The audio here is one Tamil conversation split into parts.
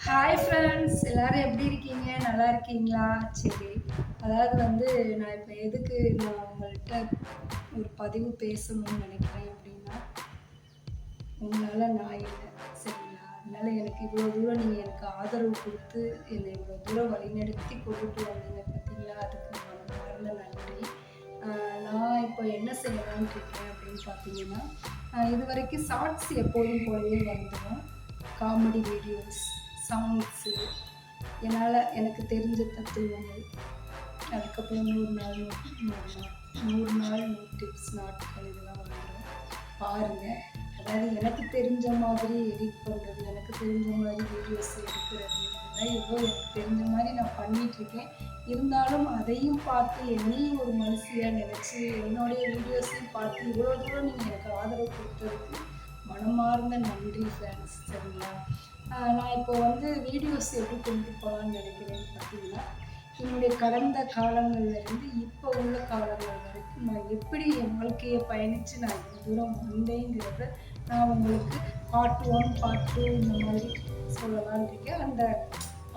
ஹாய் ஃப்ரெண்ட்ஸ், எல்லாரும் எப்படி இருக்கீங்க? நல்லா இருக்கீங்களா? சரி. அதாவது நான் இப்போ எதுக்கு உங்கள்கிட்ட ஒரு பதிவு பேசணும்னு நினைக்கிறேன் அப்படின்னா, உங்களால் நான் இல்லை, சரிங்களா? அதனால எனக்கு இவ்வளோ தூரம் நீங்கள் எனக்கு ஆதரவு கொடுத்து என்னை இவ்வளோ தூரம் வழிநடத்தி கொண்டுட்டு வந்தீங்க பார்த்தீங்களா? அதுக்கு மனமார்ந்த நன்றி. நான் இப்போ என்ன செய்யலான்னு இருக்கேன் அப்படின்னு பார்த்தீங்கன்னா, இது வரைக்கும் ஷார்ட்ஸ் எப்போதும் போலவே வந்துடும். காமெடி வீடியோஸ், சாங்ஸு, எனக்கு தெரிஞ்ச தத்துவங்கள், அதுக்கப்புறம் 100 நாள் 100 நாள் 100 டிப்ஸ் நாட்கள் இதெல்லாம் வந்துடும். பாருங்கள். அதாவது எனக்கு தெரிஞ்ச மாதிரி எடிட் பண்ணுறது, எனக்கு தெரிஞ்ச மாதிரி வீடியோஸ் எடுக்கிறது, இதெல்லாம் ஏதோ எனக்கு தெரிஞ்ச மாதிரி நான் பண்ணிகிட்ருக்கேன். இருந்தாலும் அதையும் பார்த்து என்னையும் ஒரு மனுஷியாக நினச்சி என்னுடைய வீடியோஸையும் பார்த்து இவ்வளோ தூரம் நீங்கள் எனக்கு ஆதரவு கொடுத்ததுக்கு மனமார்ந்த நன்றி ஃப்ரெண்ட்ஸ், சரிங்களா? நான் இப்போ வீடியோஸ் எப்படி கொண்டு போகலான்னு நினைக்கிறேன்னு பார்த்தீங்கன்னா, என்னுடைய கடந்த காலங்கள்லேருந்து இப்போ உள்ள காலங்கள் வரைக்கும் நான் எப்படி என் வாழ்க்கையை பயணித்து நான் இவ்வளோ தூரம் வந்தேங்கிறத நான் உங்களுக்கு பார்ட் 1 பார்ட் 2 இந்த மாதிரி சொல்லலான்னு இருக்கேன்.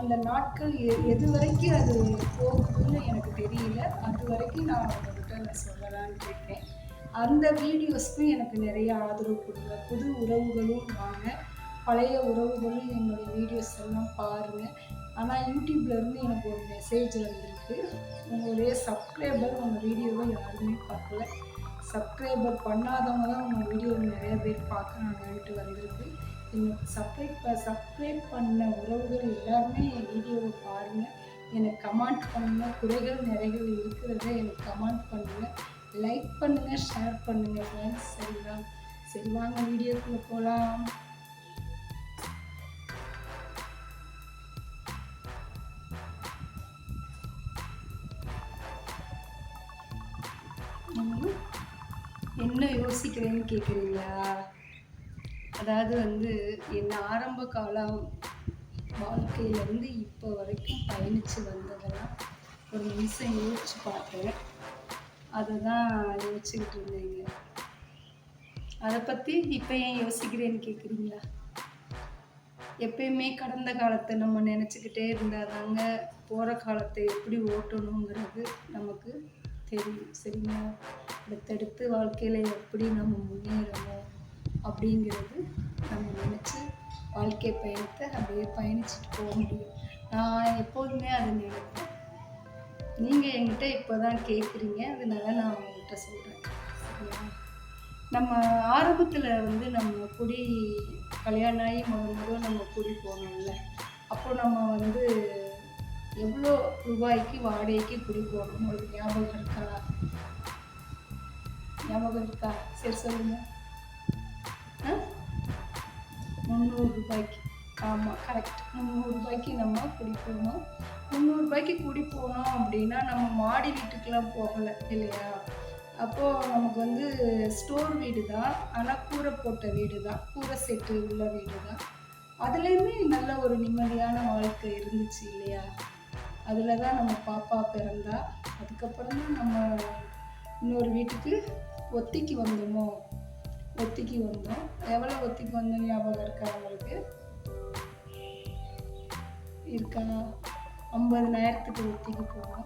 அந்த நாட்கள் எது வரைக்கும் அது போகுதுன்னு எனக்கு தெரியல. அது வரைக்கும் நான் உங்கள்கிட்ட சொல்லலான்னு இருக்கேன். அந்த வீடியோஸ்க்கும் எனக்கு நிறைய ஆதரவு கொடுங்க. புது உறவுகளும் வாங்க, பழைய உறவுகளும் என்னுடைய வீடியோஸ் எல்லாம் பாருங்கள். ஆனால் யூடியூப்லேருந்து எனக்கு ஒரு மெசேஜ் வந்திருக்கு. உங்களுடைய சப்ஸ்கிரைபர் உங்கள் வீடியோவை யாருமே பார்க்கல, சப்ஸ்கிரைபர் பண்ணாதவங்க தான் உங்கள் வீடியோவை நிறைய பேர் பார்க்குறாங்கன்ட்டு வந்திருக்கு. எனக்கு சப்ஸ்கிரைப் பண்ண உறவுகள் எல்லாருமே என் வீடியோவை பாருங்கள், எனக்கு கமெண்ட் பண்ணுங்கள். குறைகள் நிறைகள் இருக்கிறத எனக்கு கமெண்ட் பண்ணுங்கள், லைக் பண்ணுங்கள், ஷேர் பண்ணுங்கள் ஃப்ரெண்ட்ஸ், சரிங்களா? சரி, வாங்க வீடியோக்குள்ளே போகலாம். என்ன யோசிக்கிறேன்னு கேட்குறீங்களா? அதாவது என் ஆரம்ப காலம் வாழ்க்கையிலேருந்து இப்போ வரைக்கும் பயணித்து வந்ததெல்லாம் ஒரு நிமிஷம் யோசித்து பார்த்தேன். அதை தான் யோசிச்சுக்கிட்டு இருந்தேங்க. அதை பற்றி இப்போ ஏன் யோசிக்கிறேன்னு கேட்குறீங்களா? எப்பயுமே கடந்த காலத்தை நம்ம நினச்சிக்கிட்டே இருந்தால் தாங்க போகிற காலத்தை எப்படி ஓட்டணுங்கிறது நமக்கு தெரியும், சரிங்களா? அடுத்தடுத்து வாழ்க்கையில் எப்படி நம்ம முன்னேறணும் அப்படிங்கிறது நம்ம நினச்சி வாழ்க்கை பயணத்தை அப்படியே பயணிச்சுட்டு போக முடியும். நான் எப்போதுமே அதை நினைப்பேன். நீங்கள் என்கிட்ட இப்போ தான் கேட்குறீங்க, அதனால நான் உங்கள்கிட்ட சொல்கிறேன், சரிங்களா? நம்ம ஆரம்பத்தில் நம்ம குடி கல்யாணம் ஆகி முதல் நம்ம குடி போனோம்ல, அப்போ நம்ம எவ்வளோ ரூபாய்க்கு வாடகைக்கு குடி போகணும் உங்களுக்கு ஞாபகம் இருக்கா? ஞாபகம் இருக்கா? சரி சொல்லுங்கள். 300 ரூபாய்க்கு. ஆமாம், கரெக்ட். 300 ரூபாய்க்கு நம்ம குடி போனோம். 300 ரூபாய்க்கு குடி போனோம் அப்படின்னா நம்ம மாடி வீட்டுக்கெலாம் போகலை இல்லையா? அப்போது நமக்கு ஸ்டோர் வீடு தான், ஆனால் கூரை போட்ட வீடு தான், கூரை செட்டு உள்ள வீடு தான். அதுலேயுமே நல்ல ஒரு நிம்மதியான வாழ்க்கை இருந்துச்சு இல்லையா? அதில் தான் நம்ம பாப்பா பிறந்தா. அதுக்கப்புறம் தான் நம்ம இன்னொரு வீட்டுக்கு ஒத்திக்கு வந்தோம். எவ்வளோ ஒத்திக்கு வந்தோம் ஞாபகம் இருக்கா உங்களுக்கு? இருக்கா? 50,000க்கு ஒத்திக்கு போனோம்.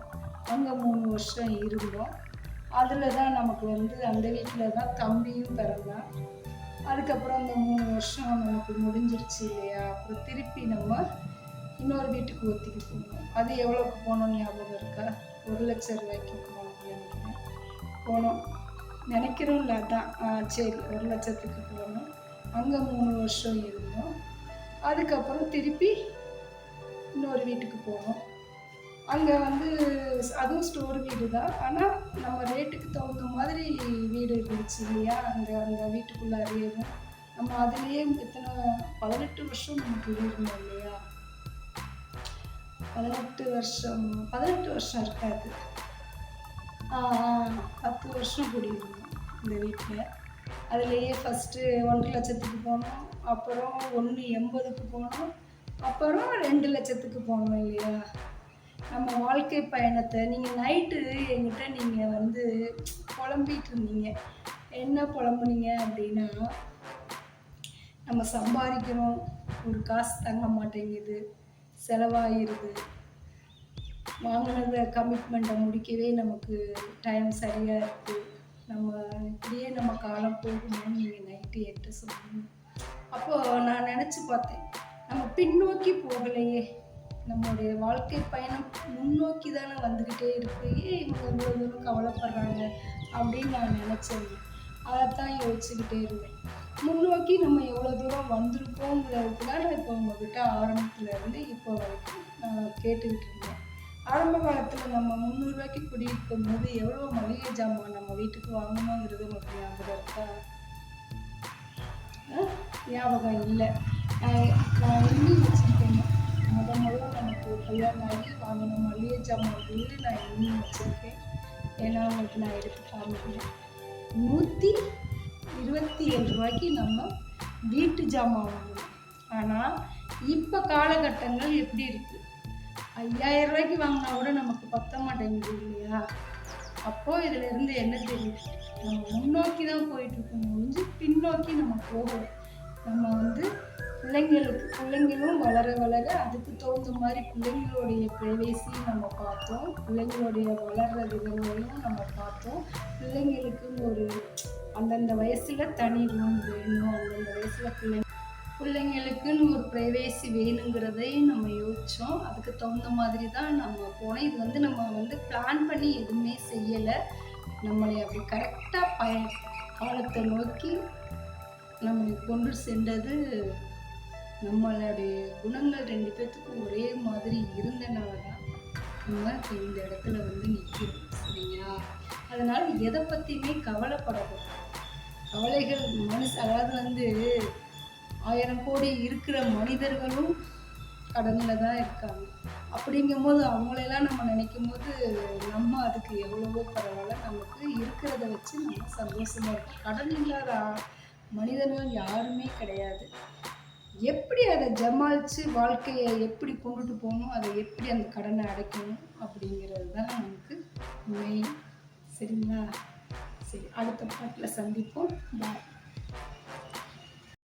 அங்கே 3 வருஷம் இருந்தோம். அதில் தான் நமக்கு அந்த வீட்டில் தான் தம்பியும் பிறந்தான். அதுக்கப்புறம் அந்த 3 வருஷம் நமக்கு முடிஞ்சிருச்சு இல்லையா? அப்புறம் திருப்பி நம்ம இன்னொரு வீட்டுக்கு ஒத்திக்கு போனோம். அது எவ்வளோக்கு போனோம் ஞாபகம் இருக்கா? 1,00,000 ரூபாய்க்கு போனோம் நினைக்கிறோம்ல. அதான் சரி, 1,00,000க்கு போனோம். அங்கே 3 வருஷம் இருந்தோம். அதுக்கப்புறம் திருப்பி இன்னொரு வீட்டுக்கு போனோம். அங்கே அதுவும் ஸ்டோர் வீடு தான், ஆனால் நம்ம ரேட்டுக்கு தகுந்த மாதிரி வீடு இருந்துச்சு இல்லையா? அந்த வீட்டுக்குள்ளாரையே நம்ம அதுலேயே 18 வருஷம் நம்ம குடியிருந்தோம் இல்லையா? 18 வருஷம் இருக்காது, 10 வருஷம் குடியிருந்தோம் இந்த வீட்டில். அதுலேயே ஃபஸ்ட்டு 1,00,000க்கு போனோம், அப்புறம் 1,80,000க்கு போனோம், அப்புறம் 2,00,000க்கு போனோம் இல்லையா? நம்ம வாழ்க்கை பயணத்தை நீங்கள் நைட்டு என்கிட்ட நீங்கள் புலம்பிகிட்டு இருந்தீங்க. என்ன புலம்புனீங்க அப்படின்னா, நம்ம சம்பாதிக்கிறோம், ஒரு காசு தங்க மாட்டேங்குது, செலவாயிருது. வாங்கினத கமிட்மெண்ட்டை முடிக்கவே நமக்கு டைம் சரியாக இருக்குது. நம்ம இப்படியே நம்ம காலம் போகணும்னு நீங்கள் நைட்டு என்கிட்ட சொன்னீங்க. அப்போது நான் நினச்சி பார்த்தேன், நம்ம பின்னோக்கி போகலையே, நம்மளுடைய வாழ்க்கை பயணம் முன்னோக்கி தானே வந்துக்கிட்டே இருக்கு. ஏன் இவங்க இவ்வளோ தூரம் கவலைப்படுறாங்க அப்படின்னு நான் நினச்சேன். அதைத்தான் யோசிச்சுக்கிட்டே இருந்தேன். முன்னோக்கி நம்ம எவ்வளோ தூரம் வந்திருக்கோங்கிறதுக்கு தான் நான் இப்போ உங்ககிட்ட ஆரம்பத்துலேருந்து இப்போ வரைக்கும் நான் கேட்டுக்கிட்டு இருந்தேன். ஆரம்ப காலத்தில் நம்ம 300 ரூபாய்க்கு குடியிருக்கும் போது எவ்வளோ மளிகை ஜாமான் நம்ம வீட்டுக்கு வாங்கணுங்கிறது உங்களுக்கு ஞாபகம் இருக்கா? ஞாபகம் இல்லை. நான் எண்ணி வச்சுருக்கேன். முதல்ல நமக்கு கல்யாணம் ஆகி வாங்கின மளிகை ஜாமான் வீடு நான் எண்ணி வச்சுருக்கேன். ஏன்னா உங்களுக்கு நான் எடுத்து காமிக்கிறேன். 127 ரூபாய்க்கு நம்ம வீட்டு ஜாமான் வாங்கணும். ஆனால் இப்போ காலகட்டங்கள் எப்படி இருக்குது? 5000 ரூபாய்க்கு வாங்கினா கூட நமக்கு பத்த மாட்டேங்குது இல்லையா? அப்போது இதில் இருந்து என்ன தெரியுது? நம்ம முன்னோக்கி தான் போயிட்டுருக்கோம், முடிஞ்சு பின்னோக்கி நம்ம போகலை. நம்ம பிள்ளைங்களும் வளர வளர அதுக்கு தகுந்த மாதிரி பிள்ளைங்களுடைய பிரைவேசியும் நம்ம பார்த்தோம், பிள்ளைங்களுடைய வளர்கிற விதங்களையும் நம்ம பார்த்தோம். பிள்ளைங்களுக்குன்னு ஒரு அந்தந்த வயசில் தனி ரூம் வேணும், அந்தந்த வயசில் பிள்ளைங்களுக்குன்னு ஒரு ப்ரைவேசி வேணுங்கிறதையும் நம்ம யோசித்தோம். அதுக்கு தகுந்த மாதிரி தான் நம்ம போனோம். இது நம்ம பிளான் பண்ணி எதுவுமே செய்யலை. நம்மளை அப்படி கரெக்டாக காலத்தை நோக்கி நம்மளை கொண்டு சென்றது நம்மளுடைய குணங்கள் 2 பேர்த்துக்கும் ஒரே மாதிரி இருந்தனால தான் நம்ம இந்த இடத்துல நிற்கிறோம். சரிங்களா? அதனால் எதை பற்றியுமே கவலைப்படக்கூடாது. கவலைகள் அதாவது 1000 கோடி இருக்கிற மனிதர்களும் கடனில் தான் இருக்காங்க. அப்படிங்கும்போது அவங்களெல்லாம் நம்ம நினைக்கும் போது நம்ம அதுக்கு எவ்வளவோ பரவாயில்ல. நமக்கு இருக்கிறத வச்சு நம்ம சந்தோஷமாக இருக்கோம். கடன் இல்லாத மனிதர்கள் யாருமே கிடையாது. எப்படி அதை ஜமாளித்து வாழ்க்கையை எப்படி கொண்டுட்டு போகணும், அதை எப்படி அந்த கடனை அடைக்கணும் அப்படிங்கிறது தான் நமக்கு மெயின். சரிங்களா? சரி, அடுத்த பாட்டில் சந்திப்போம். பாய்.